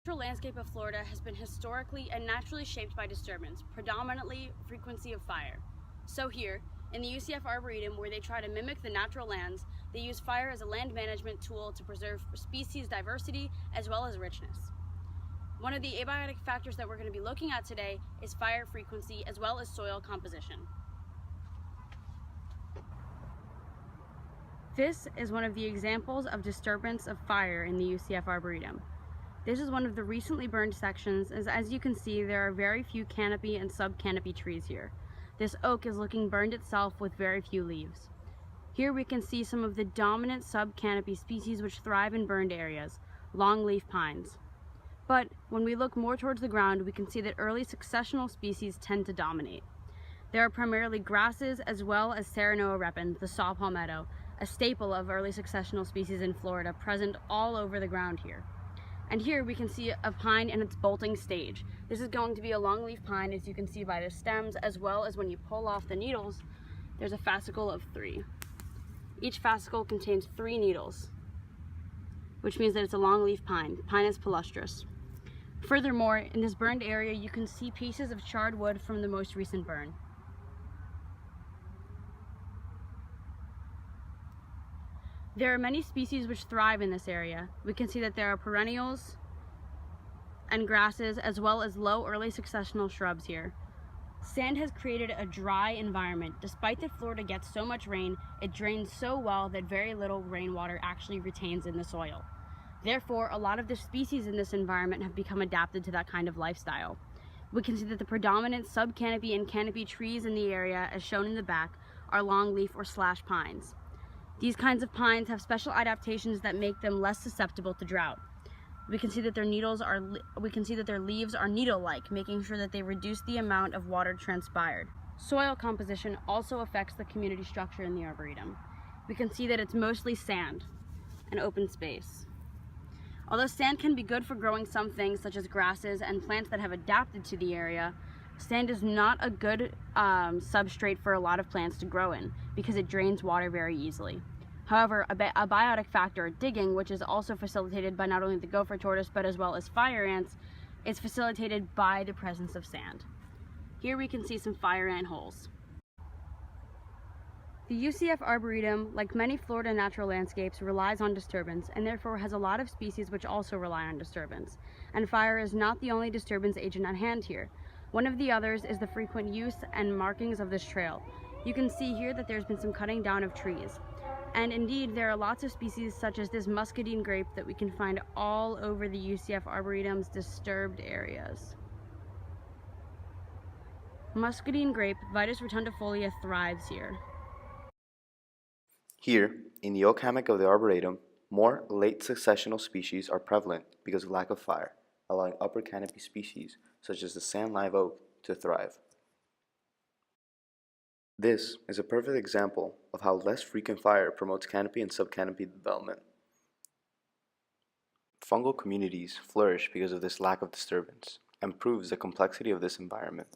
The natural landscape of Florida has been historically and naturally shaped by disturbance, predominantly frequency of fire. So here, in the UCF Arboretum, where they try to mimic the natural lands, they use fire as a land management tool to preserve species diversity as well as richness. One of the abiotic factors that we're going to be looking at today is fire frequency as well as soil composition. This is one of the examples of disturbance of fire in the UCF Arboretum. This is one of the recently burned sections, as you can see, there are very few canopy and sub-canopy trees here. This oak is looking burned itself with very few leaves. Here we can see some of the dominant sub-canopy species which thrive in burned areas, longleaf pines. But when we look more towards the ground, we can see that early successional species tend to dominate. There are primarily grasses as well as Serenoa repens, the saw palmetto, a staple of early successional species in Florida, present all over the ground here. And here we can see a pine in its bolting stage. This is going to be a longleaf pine, as you can see by the stems, as well as when you pull off the needles, there's a fascicle of 3. Each fascicle contains 3 needles, which means that it's a longleaf pine, Pinus palustris. Furthermore, in this burned area, you can see pieces of charred wood from the most recent burn. There are many species which thrive in this area. We can see that there are perennials and grasses as well as low early successional shrubs here. Sand has created a dry environment. Despite that Florida gets so much rain, it drains so well that very little rainwater actually retains in the soil. Therefore, a lot of the species in this environment have become adapted to that kind of lifestyle. We can see that the predominant sub-canopy and canopy trees in the area, as shown in the back, are longleaf or slash pines. These kinds of pines have special adaptations that make them less susceptible to drought. We can see that their leaves are needle-like, making sure that they reduce the amount of water transpired. Soil composition also affects the community structure in the Arboretum. We can see that it's mostly sand and open space. Although sand can be good for growing some things such as grasses and plants that have adapted to the area, sand is not a good substrate for a lot of plants to grow in because it drains water very easily. However, a biotic factor, digging, which is also facilitated by not only the gopher tortoise but as well as fire ants, is facilitated by the presence of sand. Here we can see some fire ant holes. The UCF Arboretum, like many Florida natural landscapes, relies on disturbance and therefore has a lot of species which also rely on disturbance. And fire is not the only disturbance agent at hand here. One of the others is the frequent use and markings of this trail. You can see here that there's been some cutting down of trees. And indeed, there are lots of species such as this muscadine grape that we can find all over the UCF Arboretum's disturbed areas. Muscadine grape, Vitis rotundifolia, thrives here. Here, in the oak hammock of the Arboretum, more late successional species are prevalent because of lack of fire, allowing upper canopy species such as the sand live oak to thrive. This is a perfect example of how less frequent fire promotes canopy and subcanopy development. Fungal communities flourish because of this lack of disturbance and proves the complexity of this environment.